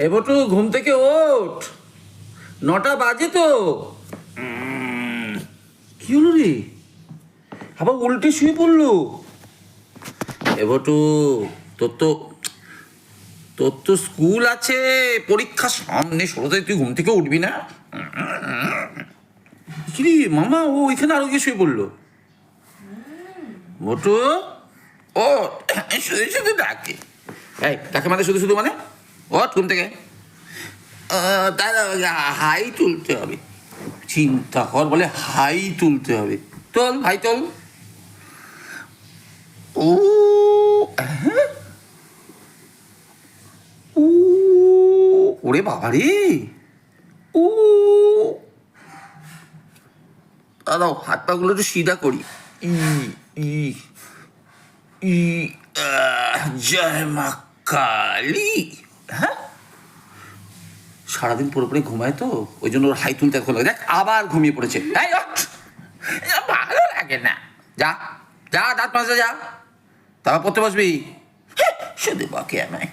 এবটু ঘুম থেকে ওঠ, 9টা বাজে তো। কি হলো রে, আবার উল্টে শুয়ে পড়লো? এবটু, তোর তো তোর তো স্কুল আছে, পরীক্ষা সামনে, 16 তুই ঘুম থেকে উঠবি না? কি রে মামা, ও এখানে আরো গিয়ে শুয়ে পড়লো। বটু, ও শুধু শুধু ডাকে। এই ডাকে মানে শুধু শুধু মানে? ওঠ ঘুম থেকে। তাহলে হাই তুলতে হবে। চিন্তা কর, বলে হাই তুলতে হবে। তোল হাই তোল। ও হ্যাঁ, ও ওরে বাবা রে, ও দাদা হাত পাগুলো একটু সিধা করি। ই ই ই জয় মা কালী। হ্যাঁ, সারাদিন পুরোপুরি ঘুমায় তো, ওই জন্য ওর হাই তুলতে এখন লাগে। দেখ আবার ঘুমিয়ে পড়েছে। এই ওঠ, ভালো লাগে না। যা যা, দাঁত মাজতে যা, তারপর পড়তে বসবি। শুধু বকে আমায়।